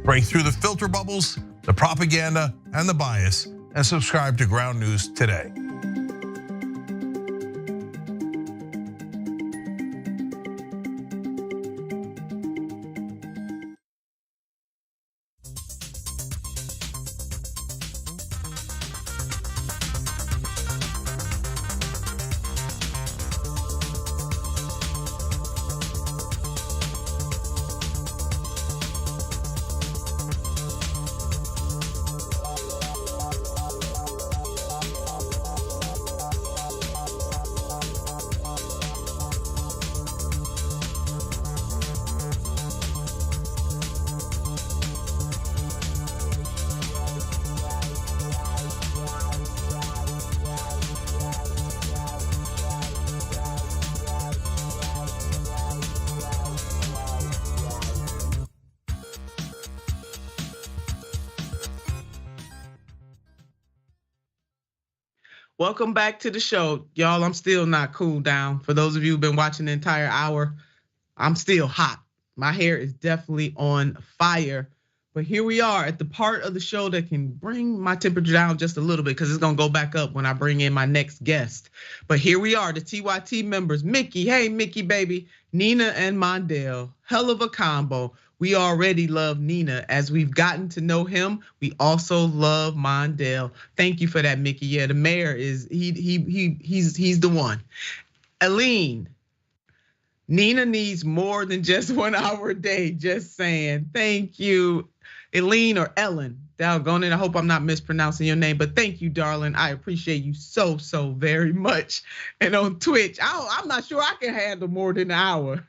Break through the filter bubbles, the propaganda, and the bias, and subscribe to Ground News today. Welcome back to the show. Y'all, I'm still not cooled down. For those of you who've been watching the entire hour, I'm still hot. My hair is definitely on fire. But here we are at the part of the show that can bring my temperature down just a little bit, because it's gonna go back up when I bring in my next guest. But here we are, the TYT members, Mickey, hey Mickey baby, Nina and Mondale, hell of a combo. We already love Nina. As we've gotten to know him, we also love Mondale. Thank you for that, Mickey. Yeah, the mayor is, he's the one. Aline, Nina needs more than just 1 hour a day, just saying. Thank you, Aline or Ellen. Doggone it, I hope I'm not mispronouncing your name, but thank you, darling. I appreciate you so very much. And on Twitch, I'm not sure I can handle more than an hour.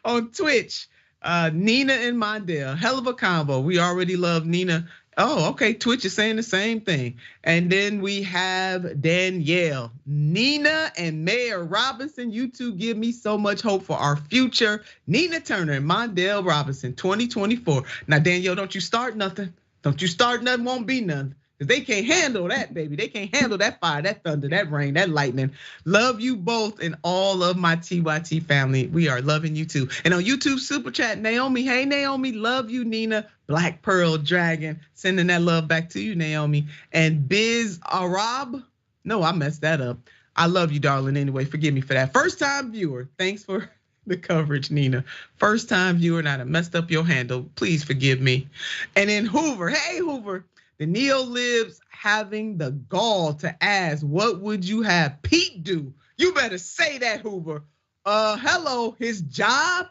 On Twitch, Nina and Mondale, hell of a combo. We already love Nina. Oh, okay, Twitch is saying the same thing. And then we have Danielle. Nina and Mayor Robinson, you two give me so much hope for our future. Nina Turner and Mondale Robinson, 2024. Now, Danielle, don't you start nothing. Don't you start nothing, won't be nothing. Because they can't handle that, baby. They can't handle that fire, that thunder, that rain, that lightning. Love you both and all of my TYT family. We are loving you too. And on YouTube Super Chat, Naomi, hey Naomi, love you, Nina. Black Pearl Dragon, sending that love back to you, Naomi. And Biz Arab, no, I messed that up. I love you, darling, anyway, forgive me for that. First time viewer, thanks for the coverage, Nina. First time viewer, and I done messed up your handle, please forgive me. And then Hoover, hey Hoover. The neo-libs having the gall to ask, what would you have Pete do? You better say that, Hoover. Hello, his job?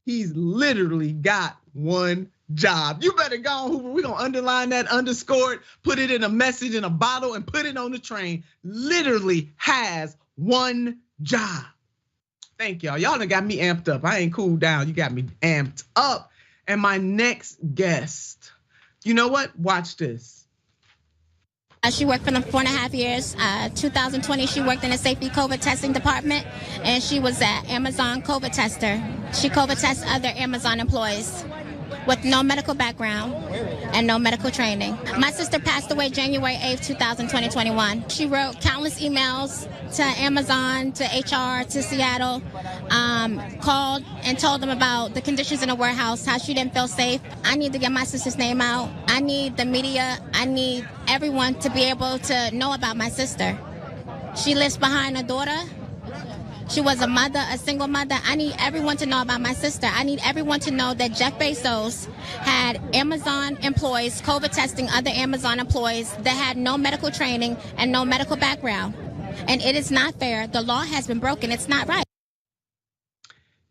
He's literally got one job. You better go on, Hoover. We're gonna underline that, underscore it, put it in a message in a bottle and put it on the train. Literally has one job. Thank y'all. Y'all done got me amped up. I ain't cooled down. You got me amped up. And my next guest, you know what? Watch this. She worked for them 4.5 years. 2020, she worked in the safety COVID testing department, and she was an Amazon COVID tester. She COVID tests other Amazon employees with no medical background and no medical training. My sister passed away January 8th, 2021. She wrote countless emails to Amazon, to HR, to Seattle, called and told them about the conditions in the warehouse, how she didn't feel safe. I need to get my sister's name out. I need the media, I need everyone to be able to know about my sister. She lives behind a daughter She was a mother, a single mother. I need everyone to know about my sister. I need everyone to know that Jeff Bezos had Amazon employees COVID testing other Amazon employees that had no medical training and no medical background. And it is not fair. The law has been broken. It's not right.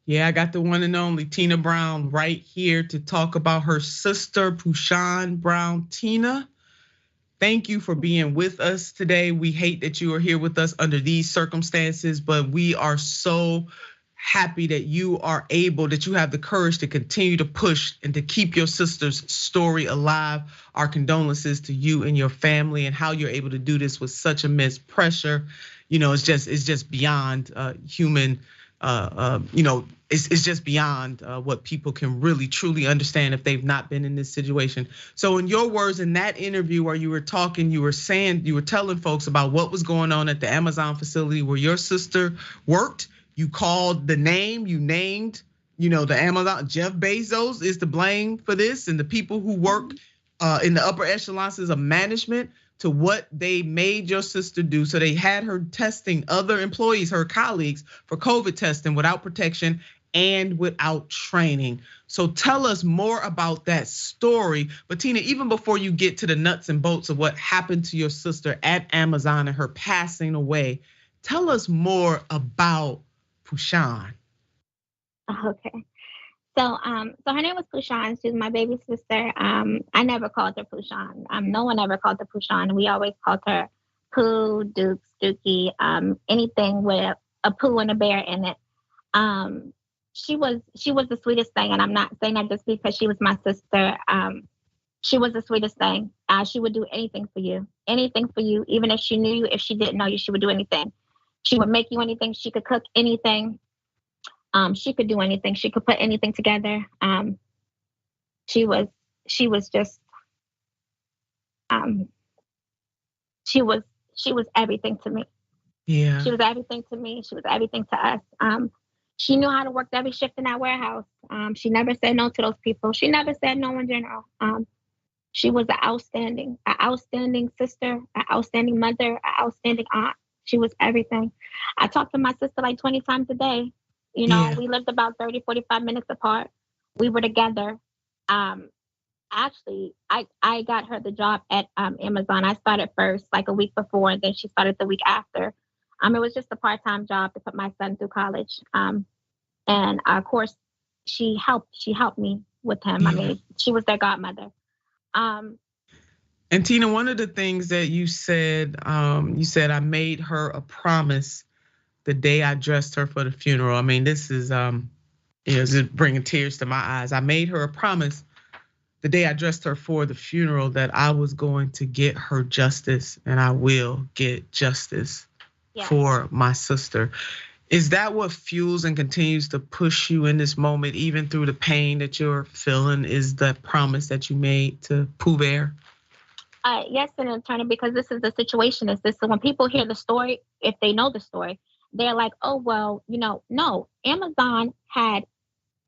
Yeah, I got the one and only Tina Brown right here to talk about her sister, Poushawn Brown. Tina, thank you for being with us today. We hate that you are here with us under these circumstances, but we are so happy that you are able, that you have the courage to continue to push and to keep your sister's story alive. Our condolences to you and your family, and how you're able to do this with such immense pressure. It's just beyond human. It's just beyond what people can really truly understand if they've not been in this situation. So in your words, in that interview where you were talking, you were telling folks about what was going on at the Amazon facility where your sister worked. You called the name, you named, the Amazon, Jeff Bezos is to blame for this, and the people who work in the upper echelons of management, to what they made your sister do. So they had her testing other employees, her colleagues, for COVID testing without protection and without training. So tell us more about that story. But Tina, even before you get to the nuts and bolts of what happened to your sister at Amazon and her passing away, tell us more about Poushawn. Okay. So her name was Poushawn. She's my baby sister. I never called her Poushawn. No one ever called her Poushawn. We always called her Pooh, Dukes, Dookie, anything with a Pooh and a bear in it. She was the sweetest thing, and I'm not saying that just because she was my sister. She was the sweetest thing. She would do anything for you, even if she knew you. If she didn't know you, she would do anything. She would make you anything. She could cook anything. She could do anything. She could put anything together. She was just, she was everything to me. Yeah. She was everything to me. She was everything to us. She knew how to work every shift in that warehouse. She never said no to those people. She never said no in general. She was an outstanding sister, an outstanding mother, an outstanding aunt. She was everything. I talked to my sister like 20 times a day. We lived about 30, 45 minutes apart. We were together. Actually, I got her the job at Amazon. I started first, like a week before, and then she started the week after. It was just a part-time job to put my son through college. And of course, she helped me with him. I mean, she was their godmother. And Tina, one of the things that you said I made her a promise the day I dressed her for the funeral. I mean, this is just bringing tears to my eyes. I made her a promise the day I dressed her for the funeral that I was going to get her justice, and I will get justice for my sister. Is that what fuels and continues to push you in this moment, even through the pain that you're feeling? Is that promise that you made to Pooh Bear? Yes, and attorney, because this is the situation. Is this so when people hear the story, if they know the story, they're like, oh, well, no. Amazon had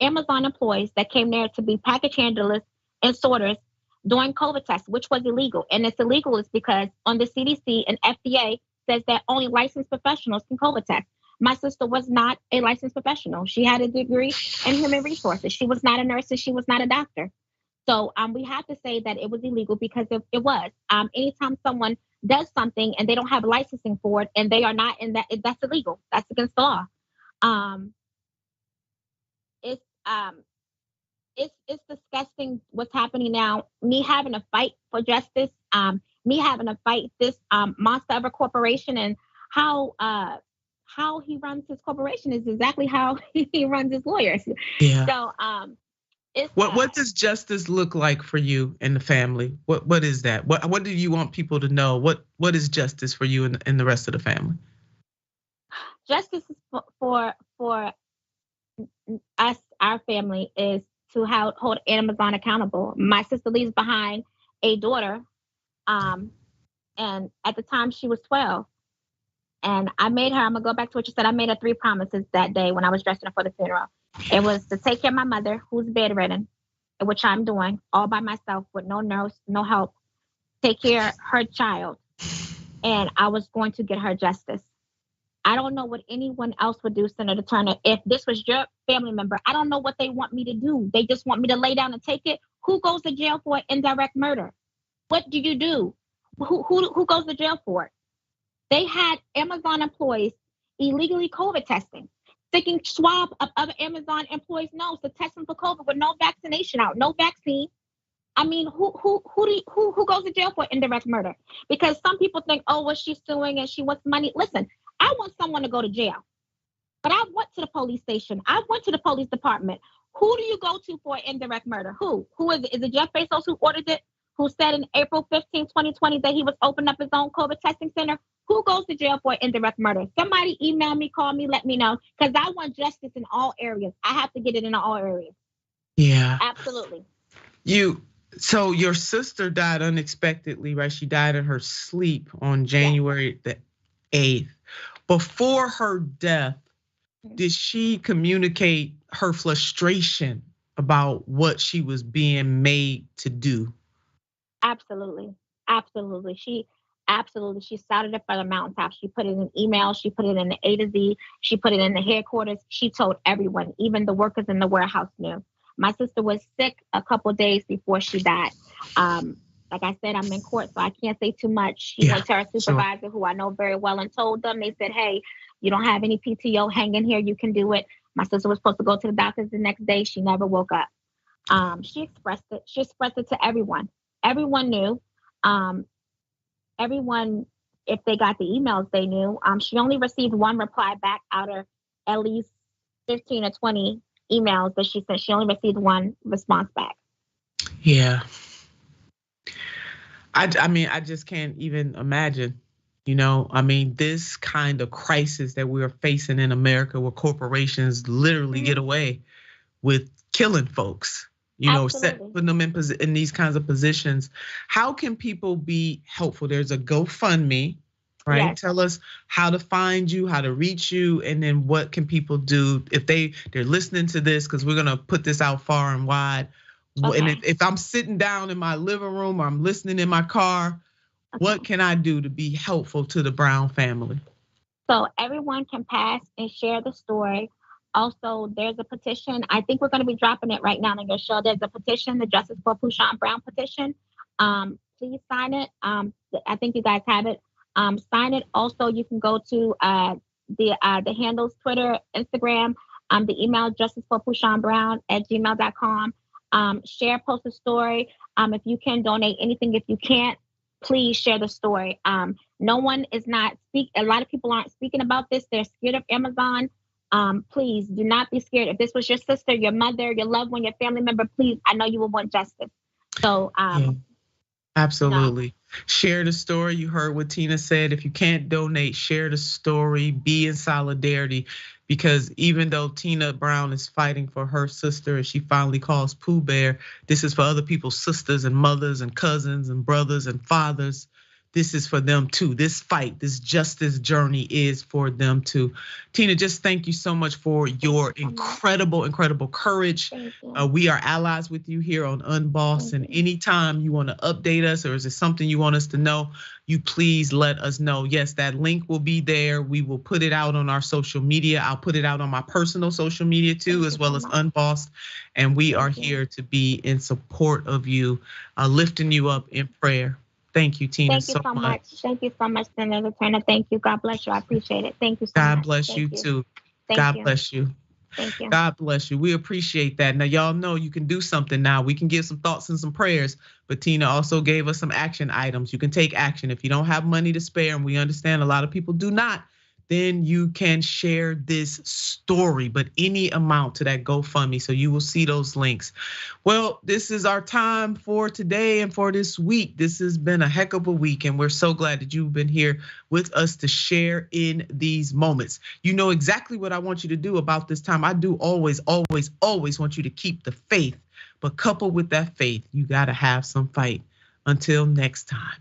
Amazon employees that came there to be package handlers and sorters doing COVID tests, which was illegal. And it's illegal is because on the CDC and FDA says that only licensed professionals can COVID test. My sister was not a licensed professional. She had a degree in human resources. She was not a nurse and she was not a doctor. So we have to say that it was illegal because it was. Anytime someone does something and they don't have licensing for it and they are not in that, that's illegal. That's against the law. It's disgusting what's happening now. Me having to fight for justice, me having to fight this monster of a corporation, and how he runs his corporation is exactly how he runs his lawyers. Yeah. So what does justice look like for you and the family? What is that? What do you want people to know? What is justice for you and the rest of the family? Justice for us, our family, is to hold Amazon accountable. My sister leaves behind a daughter, and at the time she was 12. And I'm gonna go back to what you said. I made her 3 promises that day when I was dressing her for the funeral. It was to take care of my mother, who's bedridden, which I'm doing all by myself with no nurse, no help. Take care of her child. And I was going to get her justice. I don't know what anyone else would do, Senator Turner. If this was your family member, I don't know what they want me to do. They just want me to lay down and take it. Who goes to jail for indirect murder? What do you do? Who goes to jail for it? They had Amazon employees illegally COVID testing, sticking swab of other Amazon employees' nose to test them for COVID with no vaccination out, no vaccine. I mean, who goes to jail for indirect murder? Because some people think, oh, well, she's suing and she wants money. Listen, I want someone to go to jail, but I went to the police station. I went to the police department. Who do you go to for indirect murder? Who is it? Is it Jeff Bezos who ordered it? Who said in April 15, 2020 that he was opening up his own COVID testing center? Who goes to jail for indirect murder? Somebody email me, call me, let me know, because I want justice in all areas. I have to get it in all areas. Yeah. Absolutely. So your sister died unexpectedly, right? She died in her sleep on January the 8th. Before her death, did she communicate her frustration about what she was being made to do? Absolutely. She shouted it from the mountaintop. She put it in email. She put it in the A to Z. She put it in the headquarters. She told everyone, even the workers in the warehouse knew. My sister was sick a couple days before she died. Like I said, I'm in court, so I can't say too much. She went to her supervisor, who I know very well, and told them, they said, hey, you don't have any PTO, hang in here, you can do it. My sister was supposed to go to the doctors the next day. She never woke up. She expressed it. She expressed it to everyone. Everyone knew. Everyone, if they got the emails, they knew. She only received one reply back out of at least 15 or 20 emails that she sent. She only received one response back. Yeah. I mean, I just can't even imagine, this kind of crisis that we are facing in America, where corporations literally get away with killing folks, putting them in these kinds of positions. How can people be helpful? There's a GoFundMe, right? Yes. Tell us how to find you, how to reach you, and then what can people do if they're listening to this, because we're gonna put this out far and wide. Okay. And if I'm sitting down in my living room or I'm listening in my car, what can I do to be helpful to the Brown family? So everyone can pass and share the story. Also, there's a petition. I think we're going to be dropping it right now on your show. There's a petition, the Justice for Poushawn Brown petition. Please sign it. I think you guys have it. Sign it. Also, you can go to the handles, Twitter, Instagram, the email justiceforpoushonbrown@gmail.com. Share, post a story. If you can donate anything, if you can't, please share the story. No one is not a lot of people aren't speaking about this. They're scared of Amazon. Please do not be scared. If this was your sister, your mother, your loved one, your family member, please, I know you will want justice. So, absolutely. Share the story. You heard what Tina said. If you can't donate, share the story, be in solidarity. Because even though Tina Brown is fighting for her sister, as she finally calls Pooh Bear, this is for other people's sisters and mothers and cousins and brothers and fathers. This is for them too. This fight, this justice journey is for them too. Tina, just thank you so much for your incredible courage. We are allies with you here on Unbossed, and anytime you want to update us, or is it something you want us to know, you please let us know. Yes, that link will be there. We will put it out on our social media. I'll put it out on my personal social media too, as well as Unbossed. And we are here to be in support of you, lifting you up in prayer. Thank you, Tina. Thank you so much. Thank you so much, Senator Turner. Thank you. God bless you. I appreciate it. Thank you so much. God bless you too. God bless you. Thank you. God bless you. We appreciate that. Now, y'all know you can do something now. We can give some thoughts and some prayers, but Tina also gave us some action items. You can take action. If you don't have money to spare, and we understand a lot of people do not, then you can share this story, but any amount to that GoFundMe. So you will see those links. Well, this is our time for today and for this week. This has been a heck of a week, and we're so glad that you've been here with us to share in these moments. You know exactly what I want you to do about this time. I do always want you to keep the faith, but coupled with that faith, you gotta have some fight. Until next time.